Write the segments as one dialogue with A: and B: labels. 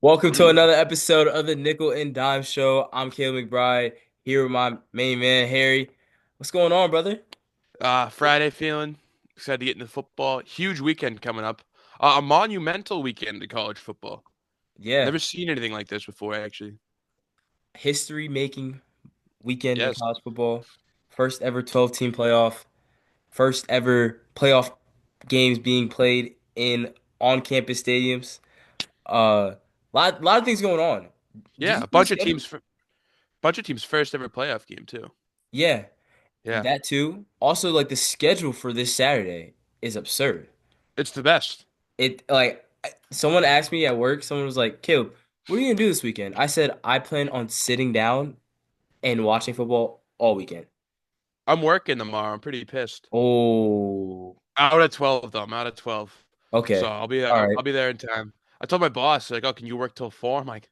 A: Welcome to another episode of the Nickel and Dime Show. I'm Caleb McBride here with my main man, Harry. What's going on, brother?
B: Friday feeling excited to get into football. Huge weekend coming up. A monumental weekend to college football.
A: Yeah,
B: Never seen anything like this before, actually.
A: history making weekend in
B: Yes.
A: college football. First ever 12-team playoff. First ever playoff games being played in on-campus stadiums. Lot of things going on. Did
B: Yeah,
A: you
B: a
A: see the
B: bunch of
A: schedule?
B: teams bunch of teams first ever playoff game too.
A: Yeah,
B: Yeah.
A: that too. Also, like the schedule for this Saturday is absurd.
B: It's the best.
A: It like someone asked me at work, someone was like, "Caleb, what are you gonna do this weekend?" I said, "I plan on sitting down and watching football all weekend."
B: I'm working tomorrow. I'm pretty pissed.
A: Oh,
B: Out at 12 though. I'm out at 12. So
A: okay.
B: I'll be
A: All right.
B: I'll be there in time. I told my boss like, "Oh, can you work till 4?" I'm like,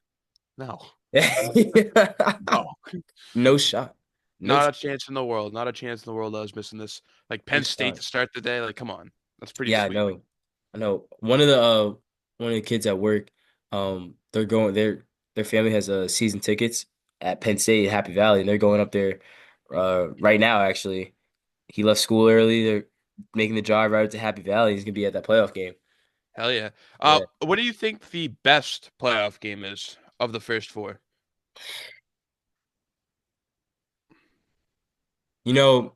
B: "No. No.
A: No shot. No
B: Not
A: shot.
B: a chance in the world. Not a chance in the world I was missing this. Like
A: No
B: Penn State
A: shot.
B: to start the day. Like, come on. That's pretty
A: Yeah, I
B: sweet.
A: know. I know. One of the kids at work, they're going their family has season tickets at Penn State, Happy Valley, and they're going up there right now actually. He left school early. They're making the drive right up to Happy Valley. He's gonna be at that playoff game.
B: Hell yeah.
A: Yeah.
B: What do you think the best playoff game is of the first four?
A: You know,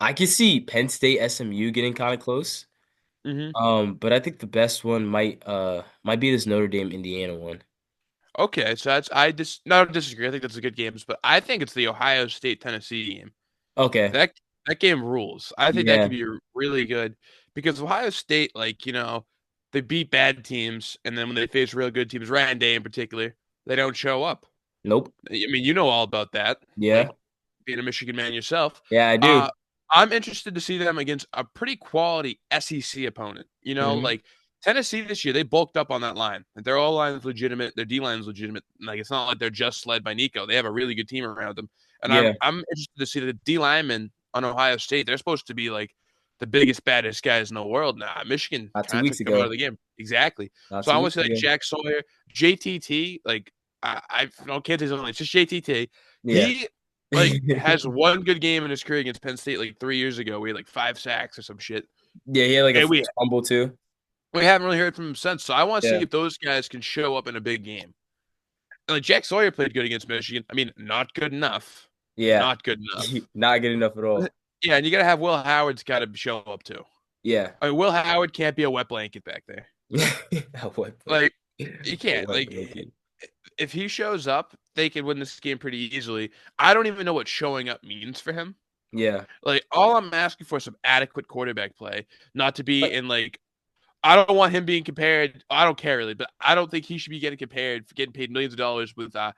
A: I can see Penn State SMU getting kind of close.
B: Hmm.
A: But I think the best one might be this Notre Dame Indiana one.
B: Okay, so that's I just not disagree. I think that's a good game, but I think it's the Ohio State Tennessee game.
A: Okay.
B: That that game rules. I think that could
A: Yeah.
B: be really good because Ohio State, like they beat bad teams, and then when they face real good teams, Ryan Day in particular, they don't show up.
A: Nope.
B: I mean, you know all about that.
A: Yeah.
B: Like being a Michigan man yourself.
A: Yeah, I do.
B: Uh, I'm interested to see them against a pretty quality SEC opponent.
A: Hmm.
B: Like Tennessee this year, they bulked up on that line. Like, their O line is legitimate, their D line is legitimate. Like it's not like they're just led by Nico. They have a really good team around them, and I'm
A: Yeah.
B: I'm interested to see the D linemen on Ohio State. They're supposed to be like the biggest, baddest guys in the world. Nah, Michigan
A: Not two
B: kind of
A: weeks
B: took them out of
A: ago.
B: the game. Exactly.
A: Not
B: So I
A: two
B: want
A: weeks
B: to see like
A: ago.
B: Jack Sawyer, JTT. Like I no can't say something. It's just JTT.
A: Yeah.
B: He like has one good game in his career against Penn State like 3 years ago. We had like 5 sacks or some shit,
A: Yeah, he had like a
B: and
A: first fumble too.
B: we haven't really heard from him since. So I want to see
A: Yeah.
B: if those guys can show up in a big game. And like Jack Sawyer played good against Michigan. I mean, not good enough.
A: Yeah.
B: Not good enough.
A: Not good enough at all.
B: Yeah, and you gotta have Will Howard's got to show up too.
A: Yeah.
B: I mean, Will Howard can't be a wet blanket back there.
A: A wet blanket.
B: Like you
A: A
B: can't.
A: wet
B: Like
A: blanket.
B: if he shows up, they could win this game pretty easily. I don't even know what showing up means for him.
A: Yeah.
B: Like all I'm asking for is some adequate quarterback play, not to be
A: But
B: in like I don't want him being compared. I don't care really, but I don't think he should be getting compared for getting paid millions of dollars with a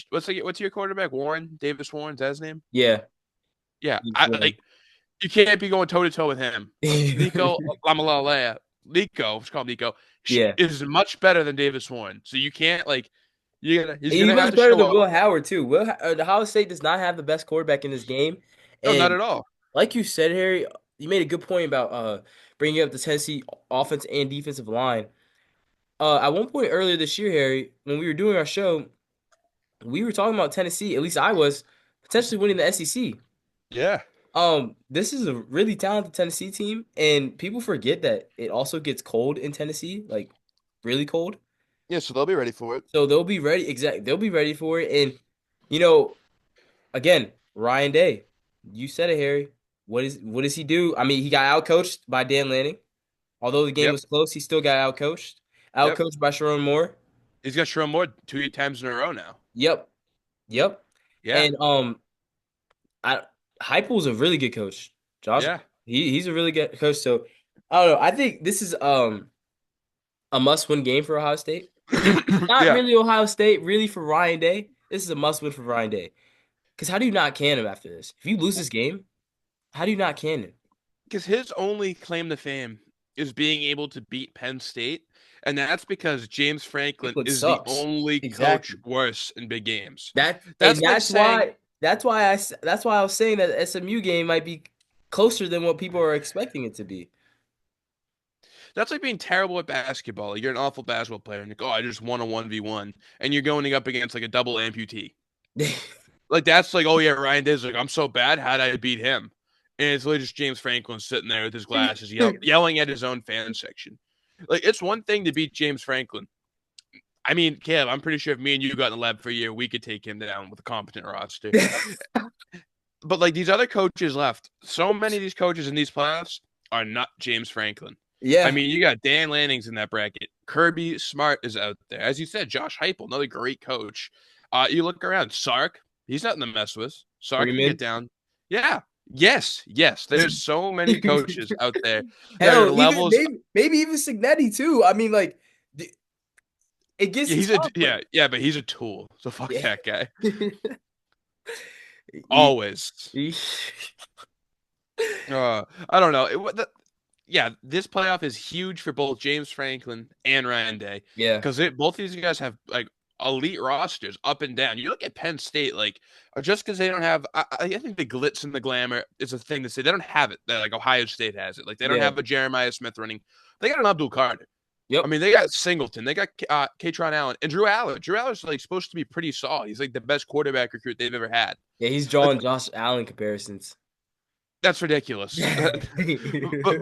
B: what's your quarterback Warren Davis Warren is that his name?
A: yeah.
B: Yeah,
A: Each
B: I
A: one.
B: like you can't be going toe to toe with him. Nico Lamalea, Nico, let's call him Nico,
A: Yeah.
B: is much better than Davis Warren. So you can't like he's
A: He
B: gonna
A: was
B: have to
A: better
B: show
A: than
B: up.
A: Will Howard too. Ohio State does not have the best quarterback in this game,
B: No, not
A: and
B: at all.
A: like you said, Harry, you made a good point about bringing up the Tennessee offense and defensive line. At one point earlier this year, Harry, when we were doing our show, we were talking about Tennessee. At least I was potentially winning the SEC.
B: Yeah.
A: This is a really talented Tennessee team, and people forget that it also gets cold in Tennessee, like really cold.
B: Yeah, so they'll be ready for it.
A: So they'll be ready. Exactly, they'll be ready for it. And you know, again, Ryan Day, you said it, Harry. What does he do? I mean, he got outcoached by Dan Lanning. Although the game
B: Yep.
A: was close, he still got outcoached.
B: Yep.
A: Outcoached by Sharon Moore.
B: He's got Sherrone Moore 2 times in a row now.
A: Yep, yep.
B: Yeah.
A: And I Heupel's a really good coach. Josh,
B: Yeah.
A: he's a really good coach. So I don't know. I think this is a must-win game for Ohio State. Not
B: Yeah.
A: really Ohio State, really for Ryan Day. This is a must-win for Ryan Day. Because how do you not can him after this? If you lose this game, how do you not can him?
B: Because his only claim to fame is being able to beat Penn State, and that's because James Franklin
A: Picklet
B: is the
A: sucks.
B: only coach
A: Exactly.
B: worse in big games.
A: That and
B: That's like saying
A: that's why I was saying that the SMU game might be closer than what people are expecting it to be.
B: That's like being terrible at basketball. Like you're an awful basketball player, and you're like, oh, I just won a 1v1, and you're going up against like a double amputee. Like that's like, oh yeah, Ryan Day's like, I'm so bad. How'd I beat him? And it's literally just James Franklin sitting there with his glasses, yelling at his own fan section. Like it's one thing to beat James Franklin. I mean, Kev, I'm pretty sure if me and you got in the lab for a year, we could take him down with a competent roster. But like these other coaches left, so many of these coaches in these playoffs are not James Franklin. I
A: Yeah,
B: mean, you got Dan Lanning's in that bracket. Kirby Smart is out there. As you said, Josh Heupel, another great coach. You look around, Sark, he's nothing to mess with. Sark can get
A: Freeman.
B: down. Yeah. Yes. Yes. There's so many coaches out there that
A: Hell,
B: are
A: even
B: levels.
A: maybe even Signetti too. I mean, like it gets
B: Yeah, he's a
A: tough, but
B: yeah, but he's a tool. So fuck
A: yeah.
B: that guy.
A: He-
B: Always.
A: he-
B: I don't know. Yeah, this playoff is huge for both James Franklin and Ryan Day
A: yeah,
B: because both these guys have like elite rosters up and down. You look at Penn State, like just because they don't have, I think the glitz and the glamour is a thing to say. They don't have it. That like Ohio State has it. Like they don't
A: yeah.
B: have a Jeremiah Smith running. They got an Abdul Carter. I
A: Yep.
B: mean, they got Singleton. They got Katron Allen and Drew Allen. Drew Allen's like supposed to be pretty solid. He's like the best quarterback recruit they've ever had.
A: Yeah, he's
B: Like
A: drawing Josh Allen comparisons.
B: that's ridiculous.
A: Yeah.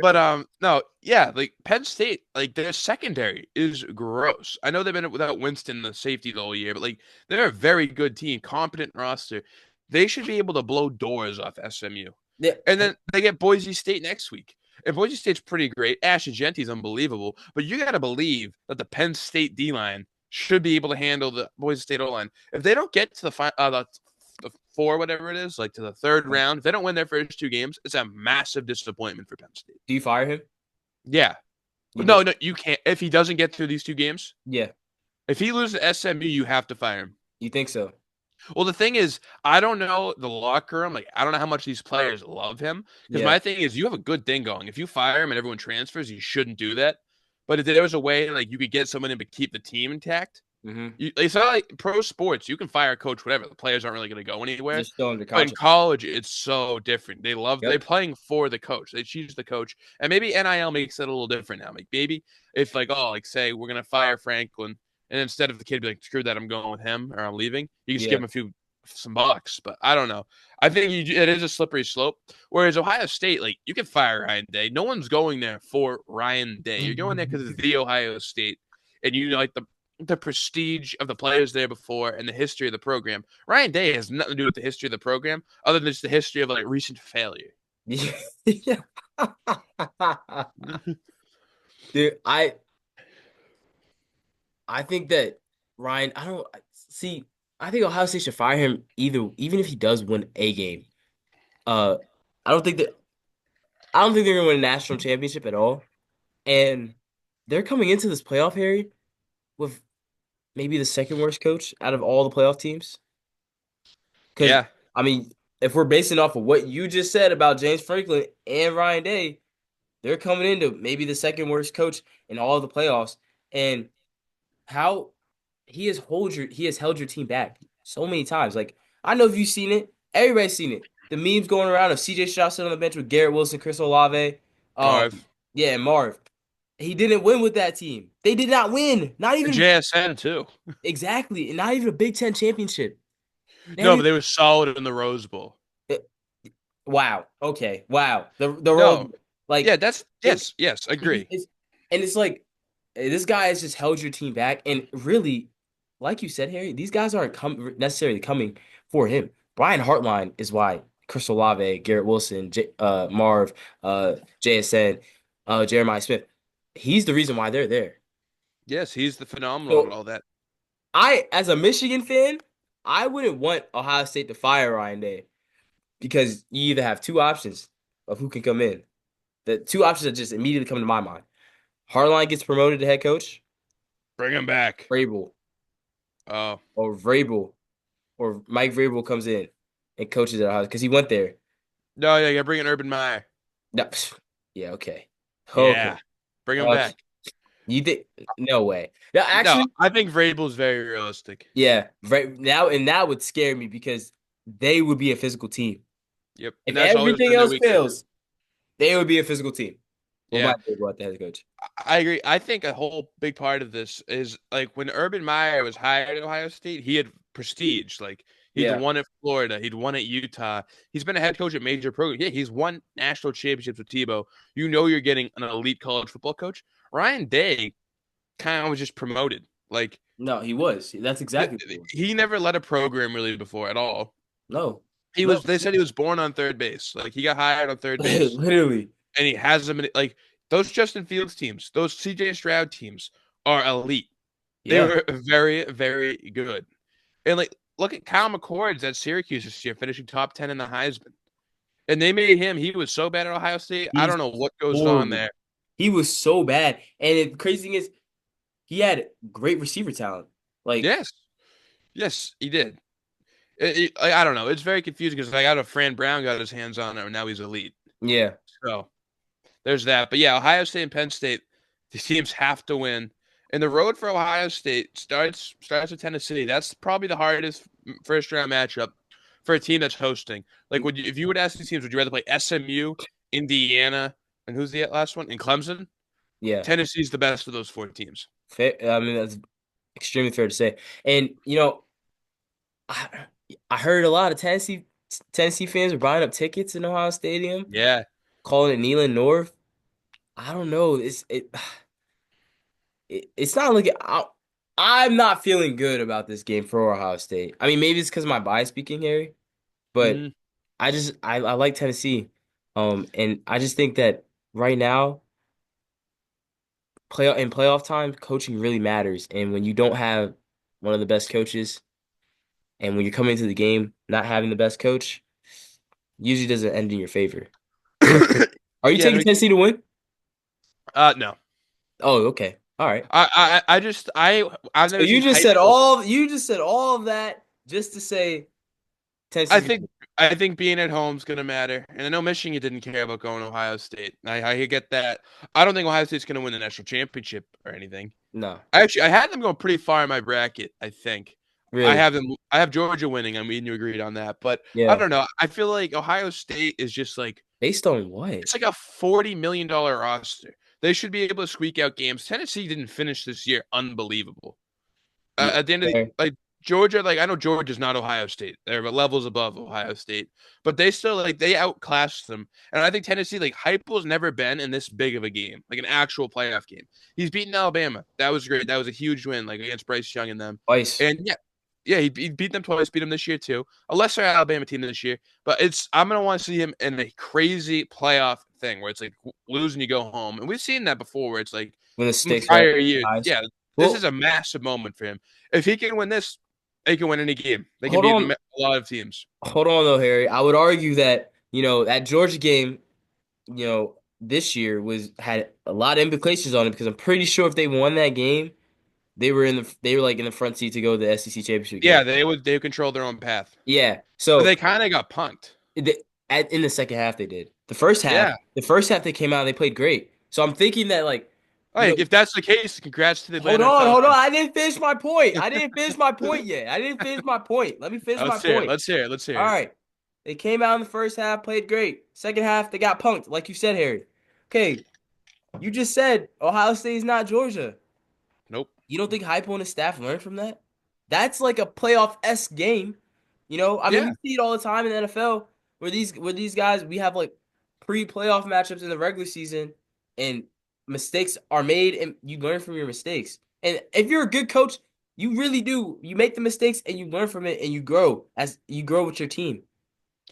B: But no, yeah, like Penn State, like their secondary is gross. I know they've been without Winston, the safety, the whole year, but like they're a very good team, competent roster. They should be able to blow doors off SMU. And then they get Boise State next week. And Boise State's pretty great. Ashton Genty's unbelievable, but you got to believe that the Penn State D line should be able to handle the Boise State O line. If they don't get to the four, whatever it is, like to the third round, if they don't win their first two games, it's a massive disappointment for Penn State.
A: Do you fire him?
B: Yeah.
A: You do.
B: No, no, you can't. If he doesn't get through these two games,
A: Yeah.
B: if he loses to SMU, you have to fire him.
A: You think so?
B: Well, the thing is, I don't know the locker room. Like, I don't know how much these players love him. Because
A: Yeah.
B: my thing is, you have a good thing going. If you fire him and everyone transfers, you shouldn't do that. But if there was a way, like, you could get someone in but keep the team intact,
A: Mm-hmm.
B: it's not like pro sports. You can fire a coach, whatever. The players aren't really going to go
A: They're
B: anywhere.
A: still under
B: But in
A: contract.
B: college, it's so different. They're
A: Yep.
B: playing for the coach. They choose the coach, and maybe NIL makes it a little different now. Like maybe if like oh like say we're gonna fire Franklin, and instead of the kid be like screw that I'm going with him or I'm leaving, you just give
A: Yeah.
B: him some bucks. But I don't know. I think it is a slippery slope. Whereas Ohio State, like you can fire Ryan Day. No one's going there for Ryan Day. You're going there because it's the Ohio State, and you know, like the prestige of the players there before and the history of the program. Ryan Day has nothing to do with the history of the program other than just the history of like recent failure.
A: Yeah. Dude, I think that Ryan, I don't see. I think Ohio State should fire him even if he does win a game. Uh, I don't think that I don't think they're gonna win a national championship at all. And they're coming into this playoff, Harry, with maybe the second worst coach out of all the playoff teams. Because
B: Yeah.
A: I mean, if we're basing off of what you just said about James Franklin and Ryan Day, they're coming into maybe the second worst coach in all of the playoffs. And how he has held your team back so many times. Like I know if you've seen it, everybody's seen it. The memes going around of CJ Stroud sitting on the bench with Garrett Wilson, Chris Olave, um,
B: Marv.
A: yeah, and Marv. He didn't win with that team. They did not win. Not even
B: JSN too.
A: exactly, and not even a Big Ten championship. Not
B: No, but
A: even,
B: they were solid in the Rose Bowl.
A: eh, wow. Okay. Wow. The
B: No.
A: road like
B: Yeah, that's
A: it.
B: yes,
A: He
B: agree.
A: is, and it's like this guy has just held your team back, and really, like you said, Harry, these guys aren't necessarily coming for him. Brian Hartline is why Chris Olave, Garrett Wilson, Marv, JSN, Jeremiah Smith. He's the reason why they're there.
B: Yes, he's the phenomenal and
A: So
B: all that.
A: as a Michigan fan, I wouldn't want Ohio State to fire Ryan Day because you either have two options of who can come in. The two options that just immediately come to my mind. Harline gets promoted to head coach,
B: Bring him back.
A: Vrabel,
B: Oh.
A: or Vrabel, or Mike Vrabel comes in and coaches at Ohio because he went there.
B: No, yeah, bring in Urban Meyer.
A: No, yeah, okay, okay,
B: Yeah. Bring him
A: okay.
B: back.
A: You think? No way. Now,
B: No,
A: actually,
B: I think Vrabel's very realistic.
A: yeah, right now, and that would scare me because they would be a physical team.
B: Yep.
A: If
B: And that's always
A: everything
B: been their
A: else
B: weakness.
A: fails, they would be a physical team. What might
B: Yeah,
A: they about the head coach?
B: I agree. I think a whole big part of this is like when Urban Meyer was hired at Ohio State, he had prestige. Like he'd
A: Yeah.
B: won at Florida, he'd won at Utah. He's been a head coach at major programs. Yeah, he's won national championships with Tebow. You know you're getting an elite college football coach. Ryan Day kind of was just promoted. Like
A: No, he was. That's
B: th-
A: exactly what he was.
B: he never led a program really before at all.
A: No.
B: He
A: No.
B: was. They said he was born on third base. Like he got hired on third base,
A: Literally.
B: and he has them. Like those Justin Fields teams, those C.J. Stroud teams are elite. They
A: Yeah.
B: were very, very good. And like, look at Kyle McCord's at Syracuse this year, finishing top 10 in the Heisman. And they made him. He was so bad at Ohio State. I
A: He's
B: don't know what goes on
A: horrible.
B: there.
A: He was so bad. And the crazy thing is, he had great receiver talent. Like,
B: Yes, yes, he did. I don't know. It's very confusing because I got a Fran Brown got his hands on it, and now he's elite.
A: yeah.
B: So there's that. But yeah, Ohio State and Penn State, the teams have to win. And the road for Ohio State starts with Tennessee. That's probably the hardest first round matchup for a team that's hosting. Like, if you would ask these teams, would you rather play SMU, Indiana, and who's the last one? And Clemson?
A: Yeah.
B: Tennessee's the best of those four teams.
A: Fair, I mean, that's extremely fair to say. And, I, I heard a lot of Tennessee fans were buying up tickets in Ohio Stadium,
B: Yeah.
A: calling it Neyland North. I don't know. It's not looking. I'm not feeling good about this game for Ohio State. I mean, maybe it's because of my bias speaking, Harry, but
B: Hmm.
A: I like Tennessee, and I just think that right now, playoff time, coaching really matters, and when you don't have one of the best coaches, and when you're coming into the game not having the best coach, usually doesn't end in your favor. So, are you
B: Yeah.
A: taking Tennessee to win?
B: No.
A: Oh, okay, all right.
B: I just I've
A: So
B: never seen hype.
A: you just said all of that just to say
B: I
A: Tennessee's
B: think I think being at home is going to matter. And I know Michigan didn't care about going to Ohio State. I get that. I don't think Ohio State's going to win the national championship or anything.
A: no,
B: I had them going pretty far in my bracket, I think.
A: really,
B: I have Georgia winning. I mean, you agreed on that, but I
A: yeah.
B: don't know. I feel like Ohio State is just like
A: Based on what?
B: it's like a $40 million roster. They should be able to squeak out games. Tennessee didn't finish this year unbelievable.
A: Yeah,
B: At the end of the
A: fair.
B: like Georgia, like I know Georgia's not Ohio State. They're levels above Ohio State, but they still like they outclassed them. And I think Tennessee, like Heupel's never been in this big of a game, like an actual playoff game. He's beaten Alabama. That was great. That was a huge win, like against Bryce Young and them.
A: Twice.
B: And yeah, yeah, he beat them twice. Beat them this year too. A lesser Alabama team this year, but I'm gonna want to see him in a crazy playoff thing where it's like losing you go home, and we've seen that before where it's like
A: When the
B: in
A: stakes are
B: prior years.
A: highest.
B: Yeah, this is
A: Well,
B: a massive moment for him. If he can win this, they can win any game. They can
A: hold
B: beat
A: on,
B: a lot of teams.
A: hold on though, Harry. I would argue that, that Georgia game, this year had a lot of implications on it because I'm pretty sure if they won that game, they were like in the front seat to go to the SEC championship
B: Yeah,
A: game.
B: they would control their own path,
A: Yeah.
B: but
A: So
B: they kind of got punked.
A: in the second half they did.
B: Yeah.
A: The first half they came out and they played great. So I'm thinking that like, you know,
B: Like if that's the case, congrats to the
A: hold
B: Atlanta
A: on, hold on.
B: Falcons.
A: I didn't finish my point. I didn't finish my point yet. I didn't finish my point. Let me finish my
B: Let's hear it.
A: point.
B: Let's hear it. Let's
A: All
B: hear it.
A: right. They came out in the first half, played great. Second half, they got punked, like you said, Harry. Okay, you just said Ohio State is not Georgia.
B: Nope.
A: You don't think Hypo and his staff learned from that? That's like a playoff-esque game. I mean, we
B: Yeah.
A: see it all the time in the NFL where these guys we have like pre-playoff matchups in the regular season and mistakes are made and you learn from your mistakes. And if you're a good coach, you really do. You make the mistakes and you learn from it and you grow with your team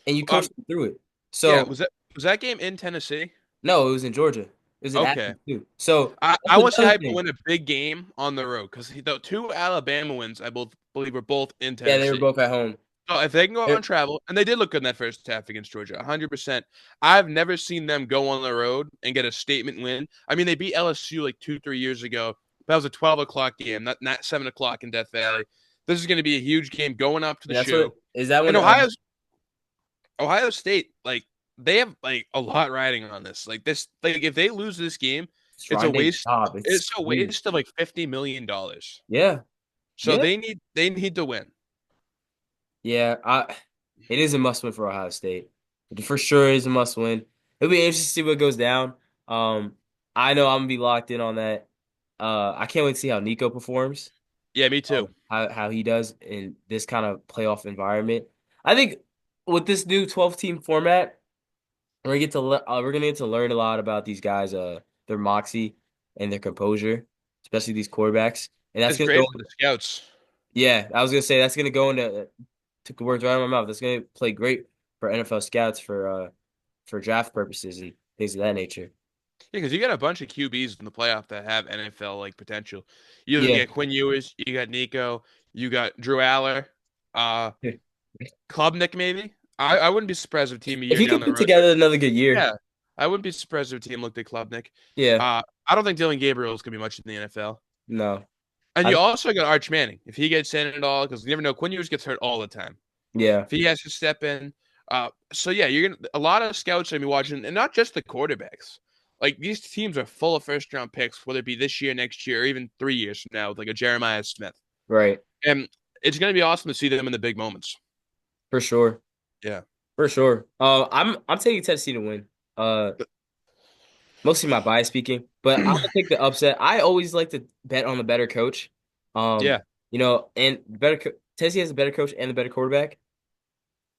A: and you coach
B: Um.
A: them through it.
B: Yeah.
A: So
B: Was that game in Tennessee?
A: no, it was in Georgia. It was in
B: Okay.
A: Athens too. So
B: I
A: that's
B: want to see
A: another
B: Hype
A: thing.
B: win a big game on the road because the two Alabama wins I both believe were both in
A: Yeah, they were
B: Tennessee.
A: both at home.
B: So if they can go
A: They're-
B: on travel, and they did look good in that first half against Georgia, 100%. I've never seen them go on the road and get a statement win. I mean, they beat LSU like 2, 3 years ago. That was a 12 o'clock game, not 7 o'clock in Death Valley. This is going to be a huge game going up to the
A: That's what
B: shoe.
A: is that
B: And
A: when
B: Ohio State, like they have like a lot riding on this. Like this, like if they lose this game,
A: it's
B: it's a
A: Ryan Day's
B: waste.
A: job. It's
B: It's a
A: huge.
B: waste of like $50 million.
A: Yeah.
B: So
A: Yeah.
B: they need to win.
A: Yeah. It is a must win for Ohio State. It for sure is a must win. It'll be interesting to see what goes down. I know I'm gonna be locked in on that. I can't wait to see how Nico performs.
B: Yeah, me too.
A: How he does in this kind of playoff environment. I think with this new 12 team format, we're gonna get to learn a lot about these guys, their moxie and their composure, especially these quarterbacks. And that's
B: It's
A: gonna go.
B: great for the scouts.
A: Yeah, I was gonna say that's gonna go into took the words right out of my mouth. That's gonna play great for NFL scouts for draft purposes and things of that nature.
B: Yeah, because you got a bunch of QBs in the playoff that have NFL like potential. You
A: Yeah.
B: got Quinn Ewers, you got Nico, you got Drew Aller, uh, Klubnik maybe. I wouldn't be surprised if a team a
A: If
B: year
A: he
B: down
A: could
B: the
A: put
B: road.
A: together another good year,
B: Yeah, I wouldn't be surprised if a team looked at Klubnik.
A: yeah,
B: I don't think Dylan Gabriel is gonna be much in the NFL.
A: no,
B: And
A: I
B: you also got Arch Manning if he gets in at all, because you never know. Quinn Ewers gets hurt all the time.
A: yeah,
B: If he has to step in, so yeah, you're gonna a lot of scouts are gonna be watching, and not just the quarterbacks. Like these teams are full of first round picks, whether it be this year, next year, or even 3 years from now, with like a Jeremiah Smith.
A: right,
B: And it's gonna be awesome to see them in the big moments.
A: for sure,
B: Yeah.
A: for sure. I'm taking Tennessee to win. Uh, Mostly my bias speaking, but I'm gonna take the upset. I always like to bet on the better coach. Um,
B: Yeah.
A: and Tennessee has a better coach and the better quarterback.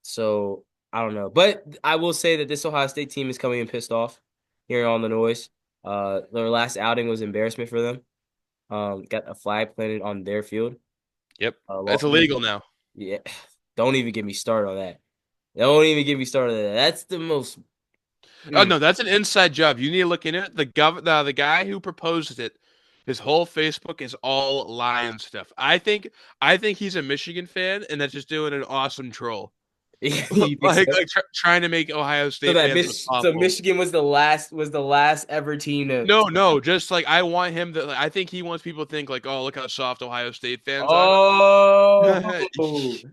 A: So I don't know, but I will say that this Ohio State team is coming in pissed off, hearing all the noise. Their last outing was embarrassment for them. Got a flag planted on their field.
B: Yep. It's
A: Lost to
B: illegal now.
A: yeah. Don't even get me started on that. Don't even get me started on that. That's the most.
B: Oh
A: Mm.
B: no, that's an inside job. You need to look into it. The guy who proposed it, his whole Facebook is all lion stuff. I think he's a Michigan fan, and that's just doing an awesome troll.
A: You think
B: like
A: so?
B: trying to make Ohio
A: So
B: State fans look
A: So
B: awful.
A: Michigan was the last ever team to.
B: No, no, just like I want him to. Like, I think he wants people to think like, oh, look how soft Ohio State fans are.
A: Oh, I mean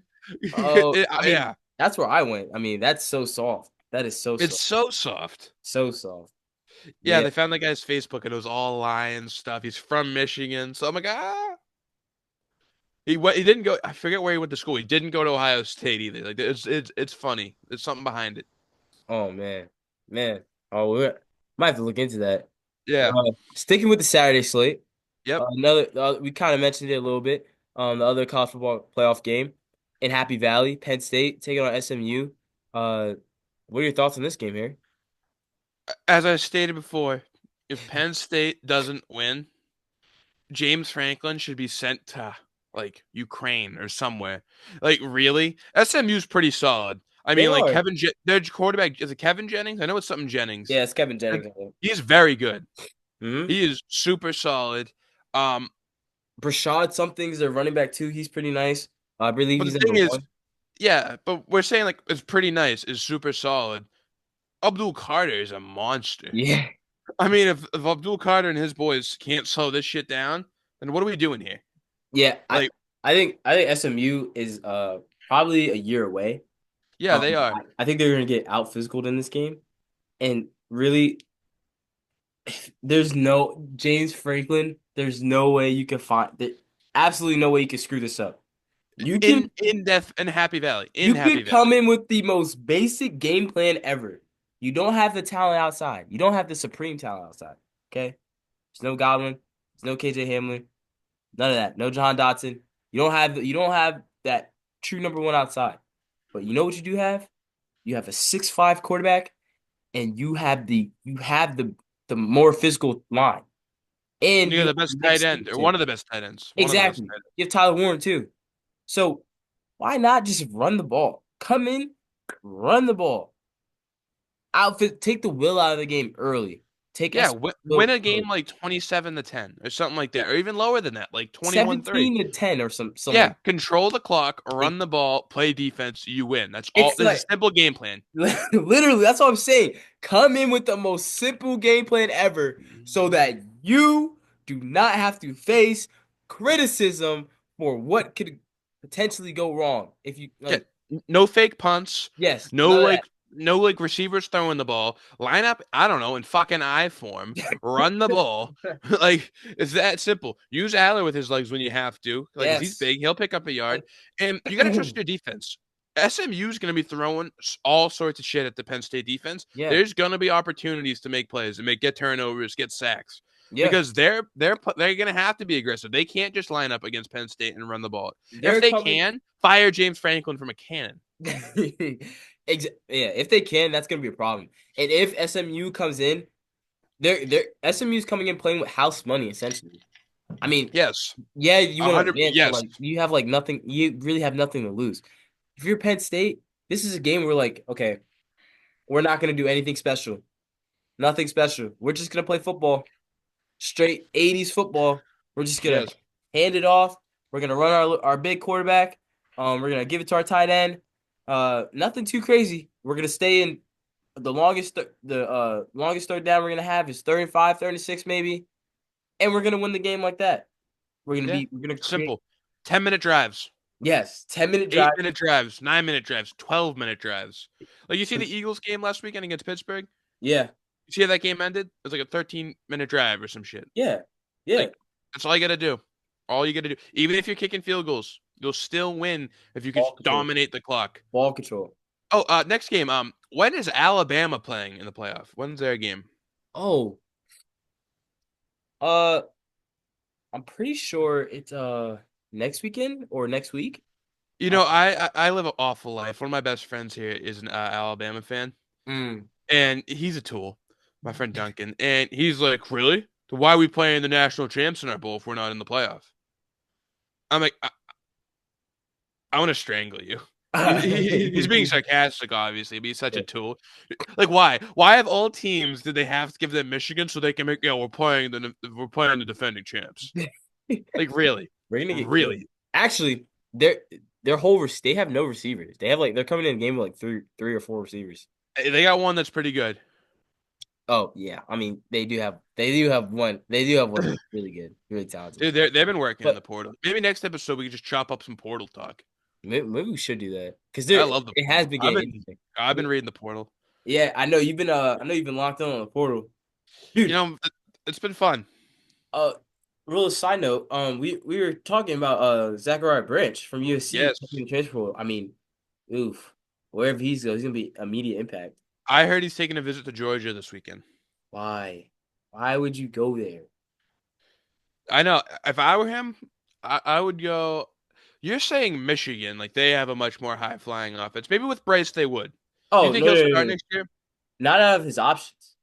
B: Yeah,
A: that's where I went. I mean that's so soft. That is so
B: it's
A: soft,
B: so soft.
A: so soft.
B: Yeah,
A: Yeah.
B: they found that guy's Facebook and it was all lion stuff. He's from Michigan, so I'm like, ah. He didn't go. I forget where he went to school. He didn't go to Ohio State either. Like it's funny. There's something behind it.
A: Oh man, man. Oh, might have to look into that.
B: Yeah.
A: Sticking with the Saturday slate.
B: Yep.
A: We kind of mentioned it a little bit. The other college football playoff game in Happy Valley, Penn State taking on SMU. Uh, what are your thoughts on this game here?
B: As I stated before, if Penn State doesn't win, James Franklin should be sent to like Ukraine or somewhere. Like really, SMU's pretty solid. I
A: They
B: mean, like
A: are.
B: their quarterback is it Kevin Jennings? I know it's something Jennings.
A: Yeah, it's Kevin
B: And
A: Jennings, I think.
B: he's very good.
A: Mm-hmm.
B: He is super solid. Um,
A: Brashad something's their running back too. He's pretty nice. I believe
B: but
A: he's
B: the
A: number
B: thing is,
A: one.
B: yeah, but we're saying like it's pretty nice, is super solid. Abdul Carter is a monster.
A: Yeah,
B: I mean, if Abdul Carter and his boys can't slow this shit down, then what are we doing here?
A: yeah.
B: Like,
A: I think SMU is probably a year away.
B: yeah, they are.
A: I think they're gonna get out physicaled in this game. And really, there's no James Franklin. There's no way you can find there, absolutely no way you can screw this up. You can
B: In Death in Happy Valley. In
A: you
B: Happy
A: could
B: Valley.
A: come in with the most basic game plan ever. You don't have the talent outside. You don't have the supreme talent outside. Okay? There's no Godwin. There's no KJ Hamlin. None of that. No John Dotson. You don't have that true number one outside. But you know what you do have? You have a 6'5" quarterback, and you have the more physical line. And
B: You
A: you
B: got
A: have
B: the best
A: Nick
B: tight end, or
A: Singleton.
B: one of the best tight ends. One of the best
A: Exactly.
B: tight
A: You have Tyler Warren too. So why not just run the ball? Come in, run the ball. Outfit, take the will out of the game early. Take
B: Yeah,
A: S
B: win
A: will
B: a game
A: early.
B: like 27-10 or something like that, or even lower than that, like 21-3.
A: 17-10 or something
B: Yeah,
A: like
B: control the clock,
A: it,
B: run the ball, play defense, you win. That's all.
A: it's
B: There's a
A: like
B: simple game plan.
A: literally that's what I'm saying. Come in with the most simple game plan ever so that you do not have to face criticism for what could potentially go wrong. If you
B: Yeah,
A: like,
B: no fake punts,
A: yes,
B: no
A: none of
B: like
A: that.
B: no like receivers throwing the ball. Line up, I don't know, in fucking I form, run the ball. Like it's that simple. Use Aller with his legs when you have to. Like 'cause he's
A: Yes.
B: big, he'll pick up a yard, and you got to trust your defense. SMU is going to be throwing all sorts of shit at the Penn State defense.
A: Yeah,
B: There's going to be opportunities to make plays and get turnovers, get sacks
A: yeah,
B: because they're going to have to be aggressive. They can't just line up against Penn State and run the ball. If
A: they're
B: they
A: coming.
B: can, fire James Franklin from a cannon.
A: Yeah, if they can, that's gonna be a problem. And if SMU comes in, they're SMU's coming in playing with house money essentially. I mean,
B: Yes,
A: yeah, you want to
B: 100.
A: advance, but
B: Yes,
A: like you have like nothing. You really have nothing to lose. If you're Penn State, this is a game where like, okay, we're not gonna do anything special. Nothing special. We're just gonna play football, straight 80s football. We're just gonna
B: yes,
A: hand it off. We're gonna run our big quarterback. We're gonna give it to our tight end. Nothing too crazy. We're gonna stay in the longest third down we're gonna have is 35, 36 maybe, and we're gonna win the game like that.
B: yeah.
A: We're gonna create
B: Simple. 10-minute drives,
A: yes, 10-minute drive.
B: 8-minute drives, 9-minute drives, 12-minute drives. Like you see the Eagles game last weekend against Pittsburgh.
A: Yeah,
B: You see how that game ended? It was like a 13-minute drive or some shit.
A: yeah, yeah.
B: Like that's all you got to do. All you got to do. Even if you're kicking field goals, you'll still win if you can
A: Ball control.
B: dominate the clock.
A: Ball control.
B: Oh, next game. When is Alabama playing in the playoff? When's their game?
A: Oh, uh, I'm pretty sure it's next weekend or next week.
B: You
A: Uh,
B: know, I live an awful life. One of my best friends here is an Alabama fan,
A: mm.
B: and he's a tool. My friend Duncan, and he's like, "Really? So why are we playing the national champs in our bowl if we're not in the playoff?" I'm like, I want to strangle you. He's being sarcastic, obviously, but he's such a
A: Yeah.
B: tool. Like, why? Why have all teams did they have to give them Michigan so they can make? Yeah, we're playing the defending champs. Like, really,
A: We're gonna get killed.
B: really?
A: Actually, they have no receivers. They're coming in a game with like three or four receivers.
B: They got one that's pretty good.
A: Oh yeah, I mean they do have one that's really good, really talented.
B: Dude, they've been working in the
A: But
B: portal. Maybe next episode we can just chop up some portal talk.
A: maybe we should do that because
B: I
A: there
B: love the
A: it has
B: portal.
A: been
B: I've
A: getting
B: been
A: interesting.
B: I've been reading the portal.
A: Yeah, I know you've been locked on the portal,
B: You
A: dude.
B: know, it's been fun.
A: Uh, real side note, we were talking about Zachariah Branch from USC
B: Yes,
A: in the transfer portal. I mean, oof, wherever he's going, he's gonna be immediate impact.
B: I heard he's taking a visit to Georgia this weekend.
A: Why? Why would you go there?
B: I know. If I were him, I would go. You're saying Michigan, like they have a much more high flying offense. Maybe with Bryce they would. Do you
A: Oh
B: think
A: no,
B: he'll
A: no, no,
B: start
A: no.
B: next year?
A: Not out of his options.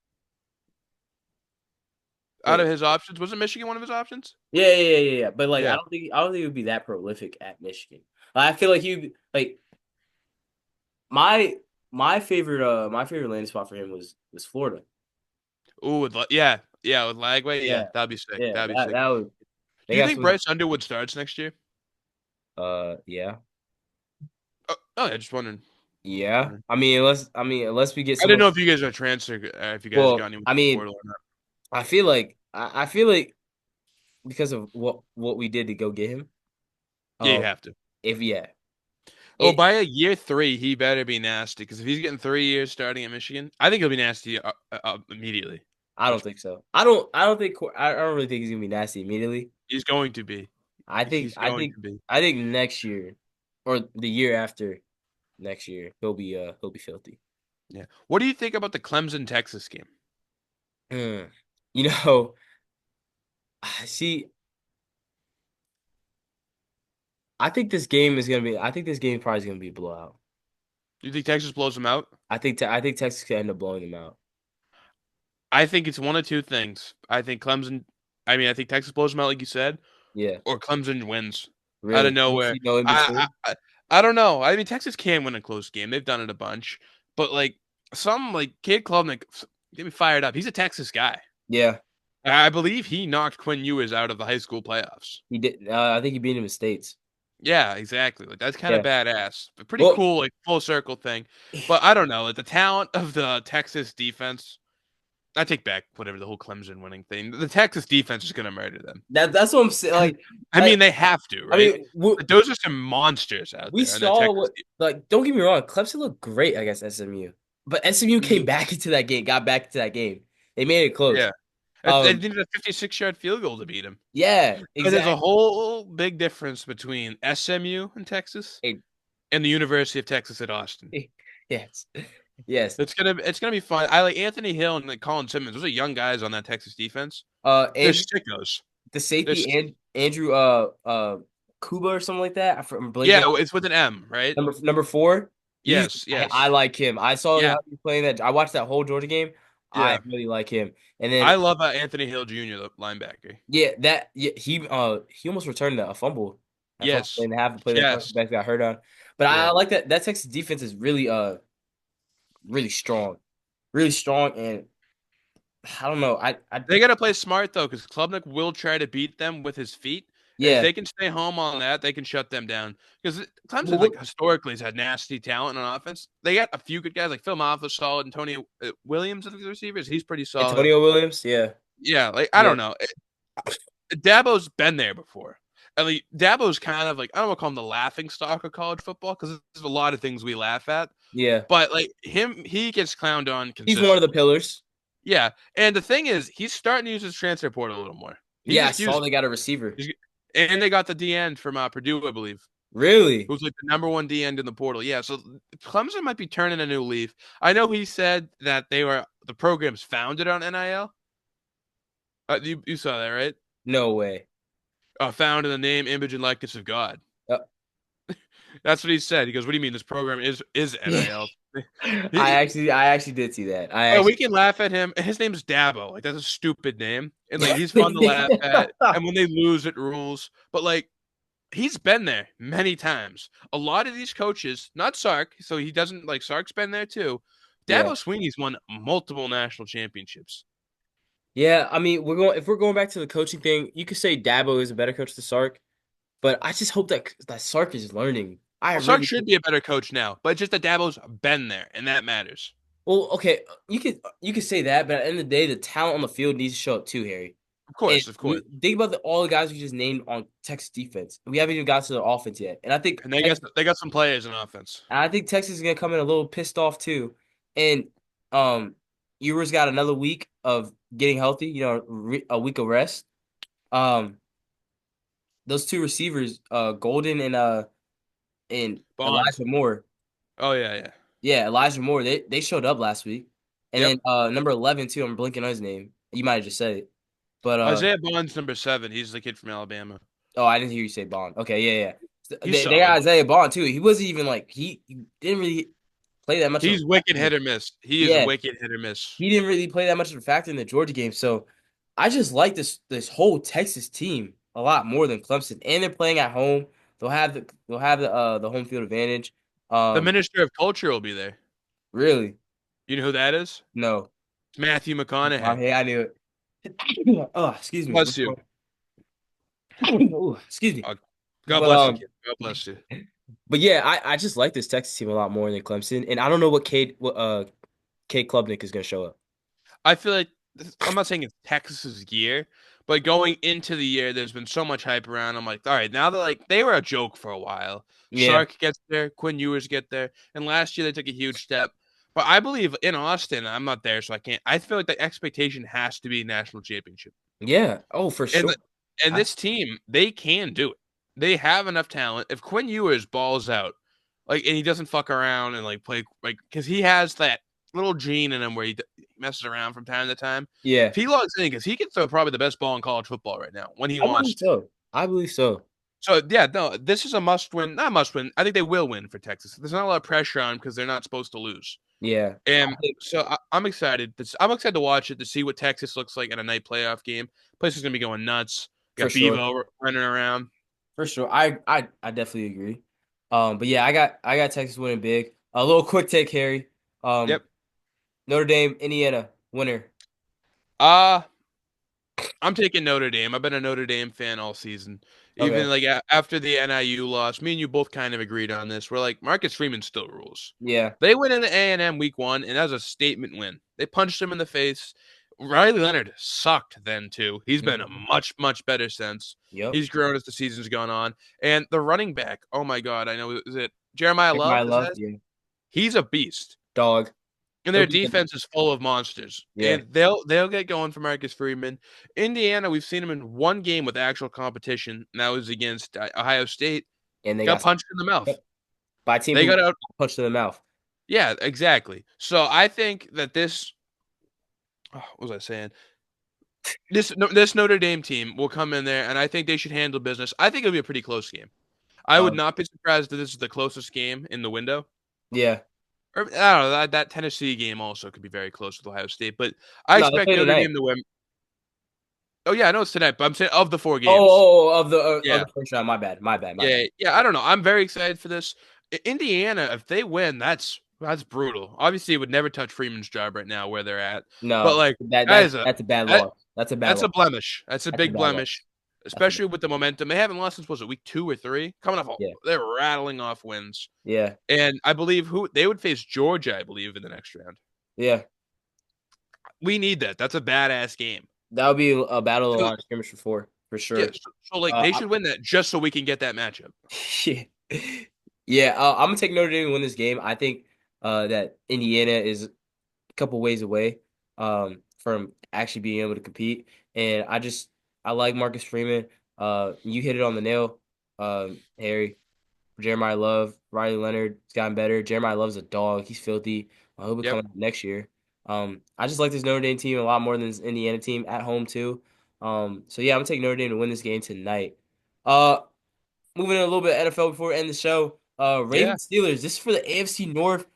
B: Out of
A: Wait,
B: his options, wasn't Michigan one of his options?
A: yeah. But like,
B: Yeah.
A: I don't think it would be that prolific at Michigan. Like, I feel like he like my my favorite landing spot for him was Florida.
B: Ooh, yeah, with Lagway, yeah,
A: Yeah,
B: that'd be sick.
A: yeah.
B: That'd be sick.
A: That would
B: Do
A: they
B: you
A: got
B: think
A: some.
B: Bryce Underwood starts next year?
A: Yeah,
B: Oh, yeah, just wondering. Just
A: yeah.
B: wondering.
A: Unless we get
B: I didn't
A: someone.
B: know if you guys are transfer, if you guys got
A: Well,
B: anyone
A: I
B: in the
A: mean,
B: portal or not.
A: I feel like because of what we did to go get him.
B: Yeah, you
A: Um,
B: have to.
A: if yeah,
B: Oh,
A: it
B: by a year three, he better be nasty. Because if he's getting 3 years starting at Michigan, I think he'll be nasty immediately.
A: I don't
B: Which
A: think so. I don't really think he's gonna be nasty immediately.
B: he's going to be.
A: I think
B: He's
A: I
B: going
A: think
B: to be.
A: I think next year or the year after next year he'll be filthy.
B: Yeah. What do you think about the Clemson Texas game?
A: Mm. You know, see, I think this game probably is gonna be a blowout.
B: Do you think Texas blows them out?
A: I think Texas could end up blowing them out.
B: I think it's one of two things. I think Texas blows them out, like you said,
A: Yeah,
B: or Clemson wins out of
A: really. You
B: nowhere.
A: see no in
B: I,
A: between.
B: I, I, I don't know. I mean, Texas can win a close game. They've done it a bunch, but like some like Kid Klubnik, get me fired up. He's a Texas guy.
A: Yeah,
B: I believe he knocked Quinn Ewers out of the high school playoffs.
A: he did. I think he beat him in states.
B: Yeah, exactly. Like that's kind of
A: Yeah.
B: badass. But pretty
A: Well,
B: cool, like full circle thing. But I don't know, like the talent of the Texas defense. I take back whatever the whole Clemson winning thing. The Texas defense is gonna murder them.
A: that's what I'm saying.
B: I mean, they have to,
A: I
B: right?
A: mean,
B: Like, those are some monsters out
A: we
B: there on that
A: saw
B: Texas
A: what like. Don't get me wrong, Clemson looked great against SMU, but SMU
B: team.
A: came back into that game, got back into that game. They made it close.
B: Yeah, they
A: Um,
B: needed a 56-yard field goal to beat him.
A: yeah,
B: But there's a
A: exactly.
B: whole big difference between SMU and Texas and the University of Texas at Austin.
A: Yes. Yes.
B: It's gonna be fun. I like Anthony Hill and like Colin Simmons. Those are young guys on that Texas defense. They're
A: Andrew,
B: sickos.
A: the
B: They're
A: safety, and Andrew Kuba or something like that. I'm blanking.
B: yeah, it's with an M, right?
A: Number four.
B: Yes,
A: I
B: yes,
A: like him. I saw
B: yeah,
A: how he was playing that. I watched that whole Georgia game. I
B: yeah.
A: really like him. And
B: I
A: then
B: love Anthony Hill Jr., the linebacker.
A: he almost returned a fumble. I fumble play
B: Yes,
A: and a half the play that
B: yes,
A: Carson Beck got hurt on. But I
B: yeah.
A: like that Texas defense is really strong. Really strong, and I don't know. I
B: They got to play smart though, because Klubnik will try to beat them with his feet. And if
A: yeah.
B: they can stay home on that, they can shut them down. Because
A: Well,
B: Clemson, like historically, has had nasty talent on offense. They got a few good guys, like Phil Maffa's solid, and Tony Williams, I think the receivers. He's pretty solid.
A: Antonio Williams, yeah.
B: Yeah, like I
A: Yeah.
B: don't know. Dabo's been there before. At least Dabo's kind of like I don't want to call him the laughing stock of college football because there's a lot of things we laugh at.
A: Yeah.
B: But like him, he gets clowned on
A: He's one of the
B: consistently.
A: pillars.
B: Yeah, and the thing is, he's starting to use his transfer portal a little more. He
A: Yeah, I
B: just
A: saw
B: used,
A: they got a receiver.
B: and they got the D end from Purdue, I believe,
A: Really?
B: who's like the number one D end in the portal. Yeah, so Clemson might be turning a new leaf. I know he said that the program's founded on NIL. You saw that, right?
A: No way.
B: Found in the name, image, and likeness of God.
A: Uh,
B: That's what he said. He goes, "What do you mean this program is
A: yeah.
B: NIL?" He,
A: I actually did see that. I
B: oh, we
A: actually
B: can laugh at him. His name's Dabo. Like that's a stupid name, and like he's fun to laugh at. And when they lose, it rules. But like he's been there many times. A lot of these coaches, not Sark, so he doesn't like Sark's been there too.
A: Yeah.
B: Dabo Sweeney's won multiple national championships.
A: Yeah, I mean, we're going back to the coaching thing, you could say Dabo is a better coach than Sark, but I just hope that Sark is learning. I
B: Well, Sark
A: really
B: should be a better coach now, but just that Dabo's been there, and that matters.
A: well, okay, you could say that, but at the end of the day, the talent on the field needs to show up too, Harry.
B: Of
A: And
B: course, of course.
A: we think about all the guys we just named on Texas defense. We haven't even got to the offense yet, and
B: And they got some players in offense.
A: I think Texas is gonna come in a little pissed off too. And Ewers got another week of getting healthy. A week of rest. Um, those two receivers, Golden and
B: Bonds.
A: Elijah Moore.
B: Oh yeah, yeah.
A: Yeah, Elijah Moore. They showed up last week, and
B: Yep.
A: then number 11 too. I'm blinking on his name. You might have just said it, but
B: Isaiah Bonds, number 7. He's the kid from Alabama.
A: oh, I didn't hear you say Bond. Okay, yeah, yeah.
B: He's
A: They got
B: solid.
A: Isaiah Bond too. He wasn't even like he didn't really play that much of
B: He's
A: a
B: wicked
A: factor.
B: hit or miss. He is
A: Yeah,
B: wicked hit or miss.
A: he didn't really play that much of a factor in the Georgia game. So I just like this whole Texas team a lot more than Clemson, and they're playing at home. They'll have the home field advantage.
B: The
A: Um,
B: Minister of Culture will be there.
A: really,
B: You know who that is?
A: no.
B: It's Matthew McConaughey.
A: Hey, I knew it. Oh, excuse me.
B: Bless you.
A: Oh, excuse me.
B: Uh, God
A: But
B: bless the kid. God bless you.
A: but yeah, I just like this Texas team a lot more than Clemson, and I don't know what Cade Klubnik is gonna show up.
B: I feel like I'm not saying it's Texas's year, but going into the year, there's been so much hype around. I'm like, all right, now they're like they were a joke for a while.
A: Yeah,
B: Sark gets there, Quinn Ewers get there, and last year they took a huge step. But I believe in Austin, I'm not there, so I can't. I feel like the expectation has to be national championship.
A: yeah. Oh, for
B: And
A: sure.
B: and
A: I,
B: this team, they can do it. They have enough talent. If Quinn Ewers balls out, like, and he doesn't fuck around and like play like, because he has that little gene in him where he messes around from time to time.
A: yeah,
B: If he logs in, because he can throw probably the best ball in college football right now when he
A: I
B: wants
A: believe
B: to.
A: so. I believe so.
B: So yeah, no, this is a must win. Not must win. I think they will win for Texas. There's not a lot of pressure on because they're not supposed to lose.
A: Yeah, I
B: And
A: think
B: so I'm excited. I'm excited to watch it to see what Texas looks like in a night playoff game. Place is gonna be going nuts.
A: for
B: Got
A: sure,
B: Bevo running around.
A: for sure. I definitely agree. But yeah, I got Texas winning big. A little quick take, Harry. Um,
B: Yep.
A: Notre Dame, Indiana, winner.
B: Uh I'm taking Notre Dame. I've been a Notre Dame fan all season.
A: Okay.
B: Even like after the NIU loss, me and you both kind of agreed on this. We're like Marcus Freeman still rules.
A: Yeah.
B: They went into A&M week 1, and that was a statement win. They punched him in the face. Riley Leonard sucked then too. He's been a
A: Mhm.
B: much better since.
A: Yep.
B: He's grown as the season's gone on. And the running back, oh my god, I know, is it Jeremiah
A: Pick my
B: Love? Is
A: love.
B: that?
A: Yeah.
B: He's a beast.
A: Dog.
B: And
A: He'll
B: their
A: beat them.
B: defense is full of monsters.
A: Yeah.
B: And they'll get going for Marcus Freeman. Indiana, we've seen him in one game with actual competition, and that was against Ohio State.
A: And they
B: Got
A: got
B: punched in the mouth.
A: by a team
B: They
A: who
B: got out.
A: punched in the mouth.
B: Yeah, exactly. So I think that this, what was I saying? This Notre Dame team will come in there, and I think they should handle business. I think it'll be a pretty close game. I would
A: Um,
B: not be surprised if this is the closest game in the window.
A: yeah.
B: Or I don't know, that Tennessee game also could be very close with Ohio State, but I
A: No, they
B: expect
A: play
B: Notre
A: tonight.
B: Dame to win. Oh yeah, I know it's tonight, but I'm saying of the four
A: Oh,
B: games.
A: of
B: Yeah,
A: the first round. My bad. My bad. My bad.
B: yeah. I don't know. I'm very excited for this. Indiana, if they win, that's brutal. Obviously, it would never touch Freeman's job right now where they're at, but
A: No,
B: like
A: that
B: that
A: that
B: is a
A: that's a bad
B: that
A: loss. That's a bad
B: that's a
A: loss.
B: blemish. That's a
A: That's a
B: big
A: bad
B: blemish,
A: loss. That's a bad.
B: especially with the momentum they haven't lost since was it week 2 or 3? Coming off,
A: Yeah.
B: they're rattling off wins,
A: Yeah.
B: and I believe who they would face Georgia. I believe in the next round.
A: Yeah.
B: We need that. That's a badass game.
A: That would be a battle of the
B: So,
A: line scrimmage for
B: yeah,
A: sure.
B: so like they
A: I,
B: should win that just so we can get that matchup.
A: yeah. Yeah. I'm gonna take Notre Dame to win this game. I think that Indiana is a couple ways away from actually being able to compete, and I like Marcus Freeman. You hit it on the nail, Harry. Jeremiah Love, Riley Leonard has gotten better. Jeremiah Love's a dog. He's filthy. He'll be
B: Yep.
A: coming up next year. I just like this Notre Dame team a lot more than this Indiana team at home too. So yeah, I'm gonna take Notre Dame to win this game tonight. Uh, moving in a little bit of NFL before we end the show.
B: Yeah.
A: Ravens Steelers. This is for the AFC North.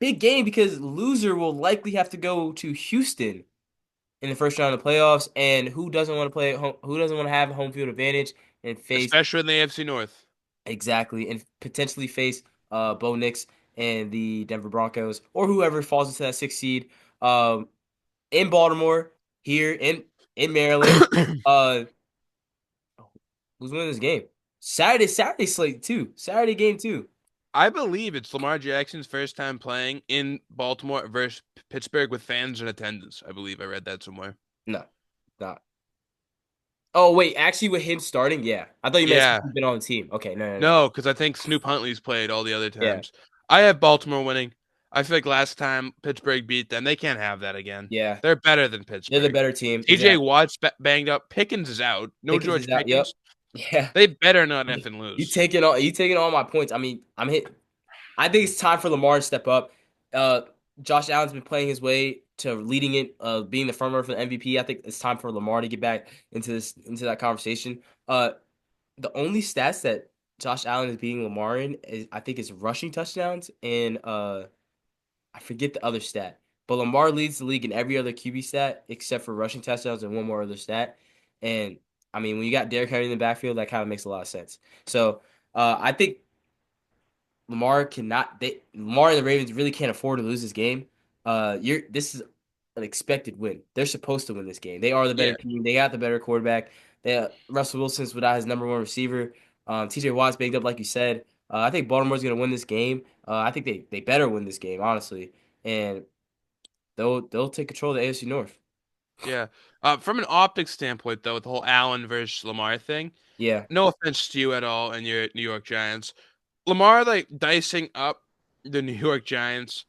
A: Big game because loser will likely have to go to Houston in the first round of the playoffs. And who doesn't want to play at home? Who doesn't want to have a home field advantage and face
B: Especially in the AFC North.
A: exactly, and potentially face Bo Nix and the Denver Broncos or whoever falls into that sixth seed um, in Baltimore here in Maryland. Uh, who's winning this game? Saturday slate too. Saturday game too.
B: I believe it's Lamar Jackson's first time playing in Baltimore versus Pittsburgh with fans in attendance. I believe I read that somewhere.
A: No, not. Oh wait, actually with him starting, yeah. I thought you meant since
B: Yeah.
A: he's been on the team. Okay, no.
B: No, because I think Snoop Huntley's played all the other
A: Yeah,
B: times. I have Baltimore winning. I feel like last time Pittsburgh beat them, they can't have that again.
A: yeah.
B: They're better than
A: They're the
B: Pittsburgh.
A: better team.
B: TJ
A: Exactly.
B: Watt's banged up. Pickens is out. No
A: Pickens
B: George
A: is out. Yep.
B: Pickens.
A: Yeah.
B: They better not effing lose.
A: You taking all my points. I mean, I'm hit. I think it's time for Lamar to step up. Uh, Josh Allen's been playing his way to leading it, being the front runner for the MVP. I think it's time for Lamar to get back into that conversation. The only stats that Josh Allen is beating Lamar in is I think is rushing touchdowns and I forget the other stat. But Lamar leads the league in every other QB stat except for rushing touchdowns and one more other stat. And I mean, when you got Derrick Henry in the backfield, that kind of makes a lot of sense. So I think Lamar and the Ravens really can't afford to lose this game. This is an expected win. They're supposed to win this game. They are the better
B: Yeah.
A: team. They got the better quarterback. Russell Wilson's without his number one receiver. TJ Watt's baked up like you said. I think Baltimore's gonna win this game. I think they better win this game, honestly. And they'll take control of the AFC North.
B: Yeah. From an optics standpoint, though, with the whole Allen versus Lamar thing,
A: Yeah,
B: no offense to you at all and your New York Giants. Lamar, like, dicing up the New York Giants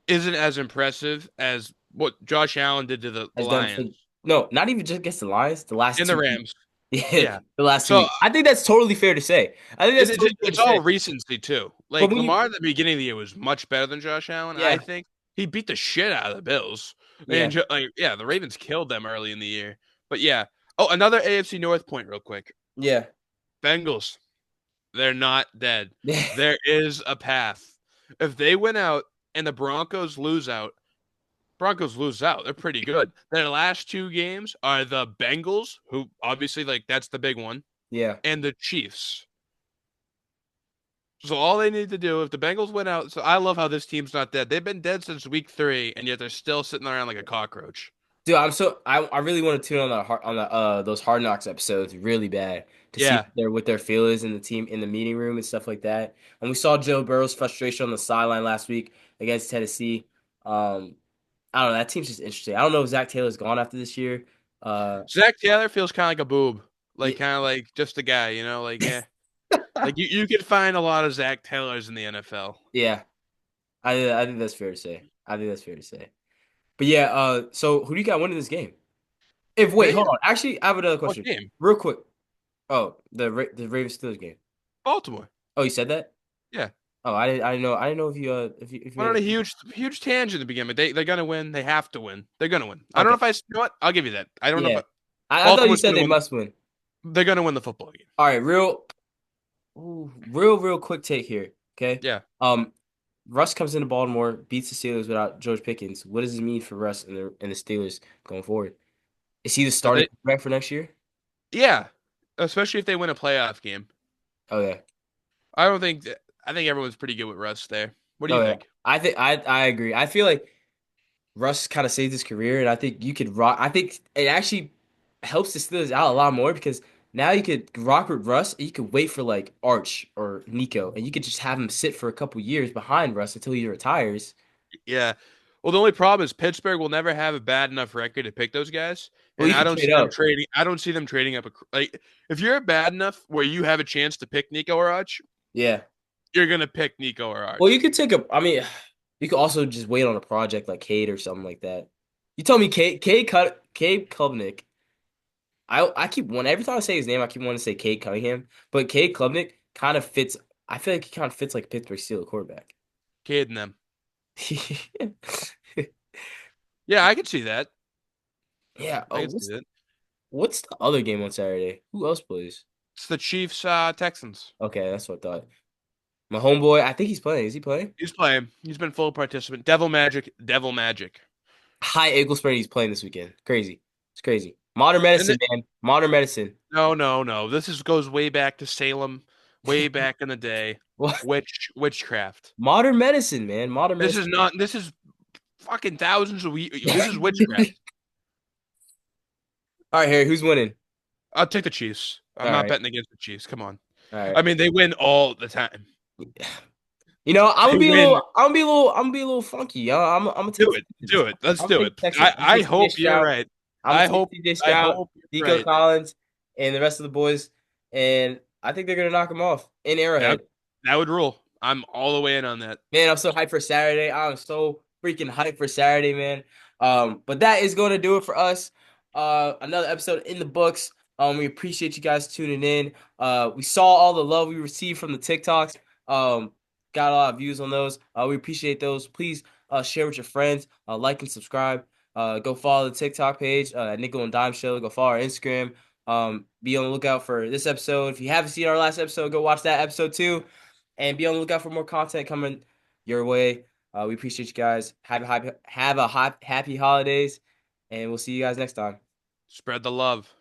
B: isn't as impressive as what Josh Allen did to the
A: has done for
B: Lions
A: no, not even just against the Lions. The last
B: and the
A: 2 weeks.
B: Rams.
A: Yeah,
B: Yeah.
A: the last two
B: So
A: weeks. I think that's totally fair to say. I think
B: it,
A: that's
B: it,
A: totally fair to
B: it's all
A: say.
B: recency, too.
A: But
B: Like,
A: when you
B: Lamar at the beginning of the year was much better than Josh Allen, I
A: yeah,
B: think. He beat the shit out of the Bills. And,
A: yeah,
B: like, yeah, the Ravens killed them early in the year. But, yeah. Oh, another AFC North point, real quick.
A: yeah.
B: Bengals. They're not dead.
A: Yeah.
B: There is a path. If they win out and the Broncos lose out. They're pretty good. Their last two games are the Bengals, who obviously like that's the big one,
A: Yeah.
B: and the Chiefs. So all they need to do if the Bengals win out, so I love how this team's not dead. They've been dead since week 3, and yet they're still sitting around like a cockroach.
A: Dude, I really want to tune on the those Hard Knocks episodes really bad to see
B: Yeah.
A: what their feel is in the team in the meeting room and stuff like that. And we saw Joe Burrow's frustration on the sideline last week against Tennessee. Um, I don't know, that team's just interesting. I don't know if Zach Taylor's gone after this year.
B: Zach Taylor feels kind of like a boob.
A: Yeah,
B: Like kind of like just a guy, like yeah. Like you could find a lot of Zach Taylors in the NFL.
A: yeah, I think that's fair to say. I think that's fair to say. But yeah, so who do you got winning this game? If wait,
B: They
A: hold on. Actually, I have another
B: what
A: question,
B: game?
A: real quick. Oh, the Ravens Steelers game.
B: Baltimore.
A: Oh, you said that?
B: Yeah.
A: Oh, I didn't know if if you
B: Went on
A: had.
B: a huge tangent at the beginning, but they're gonna win. They have to win. They're gonna win. I don't know
A: Okay.
B: if you know what? I'll give you that. I don't know if
A: Yeah. I thought you
B: Baltimore's
A: said
B: gonna
A: they
B: win.
A: must win.
B: They're gonna win the football game.
A: All right, real quick take here. Okay.
B: Yeah.
A: Um, Russ comes into Baltimore, beats the Steelers without George Pickens. What does it mean for Russ and the Steelers going forward? Is he the
B: That
A: starting
B: they,
A: quarterback for next year?
B: yeah. Especially if they win a playoff game.
A: Oh yeah.
B: I don't think. I think everyone's pretty good with Russ there. What do you
A: Oh yeah.
B: think?
A: I agree. I feel like Russ kind of saved his career, and I think you could rock. I think it actually helps the Steelers out a lot more because now you could rock with Russ. And you could wait for like Arch or Nico, and you could just have him sit for a couple years behind Russ until he retires.
B: Yeah. Well, the only problem is Pittsburgh will never have a bad enough record to pick those guys,
A: Well,
B: and
A: you
B: I
A: could
B: don't
A: trade
B: see them
A: up.
B: trading. I don't see them trading up. Like if you're bad enough where you have a chance to pick Nico or Arch,
A: Yeah.
B: you're gonna pick Nico or
A: Well, you
B: Arch.
A: could take a. I mean, you could also just wait on a project like Cade or something like that. You told me Cade Klubnik. I keep one every time I say his name, I keep wanting to say Cade Cunningham, but Cade Klubnik kind of fits. I feel like he kind of fits like a Pittsburgh Steelers quarterback.
B: Cade and them. Yeah, I could see that.
A: Yeah.
B: I
A: Oh,
B: could see that.
A: what's the other game on Saturday? Who else plays?
B: It's the Chiefs, Texans.
A: Okay, that's what I thought. My homeboy, I think he's playing. Is he playing?
B: He's playing. He's been full participant. Devil Magic. Devil Magic.
A: High ankle sprain. He's playing this weekend. Crazy. It's crazy. Modern
B: And
A: medicine, man. Modern medicine.
B: no, no, no. This is goes way back to Salem, way back in the day.
A: What?
B: Witchcraft.
A: Modern medicine, man. Modern
B: This
A: medicine.
B: is not. This is fucking thousands of. This is witchcraft.
A: All right, Harry. Who's winning?
B: I'll take the Chiefs.
A: All
B: I'm not
A: right.
B: betting against the Chiefs. Come on.
A: All
B: I
A: right.
B: mean, they win all the time.
A: You know,
B: They win.
A: I'm gonna be a little funky. I'm gonna take
B: Do
A: the
B: it.
A: Texans.
B: Do it. Let's
A: I'm gonna
B: do
A: take
B: it.
A: the Texans. I'm gonna
B: I
A: take CJ
B: hope you're
A: Stroud.
B: right.
A: I'm gonna
B: I
A: take
B: hope.
A: CJ
B: I
A: Stroud,
B: hope you're
A: Nico
B: right.
A: Collins, and the rest of the boys, and I think they're gonna knock them off in
B: That
A: Arrowhead.
B: that would rule. I'm all the way in on that.
A: Man, I'm so hyped for Saturday. I'm so freaking hyped for Saturday, man. But that is going to do it for us. Another episode in the books. We appreciate you guys tuning in. We saw all the love we received from the TikToks. Um, got a lot of views on those. We appreciate those. Please share with your friends. Like and subscribe. Go follow the TikTok page at Nickel and Dime Show. Go follow our Instagram. Be on the lookout for this episode. If you haven't seen our last episode, go watch that episode too and be on the lookout for more content coming your way. We appreciate you guys. Happy holidays, and we'll see you guys next time.
B: Spread the love.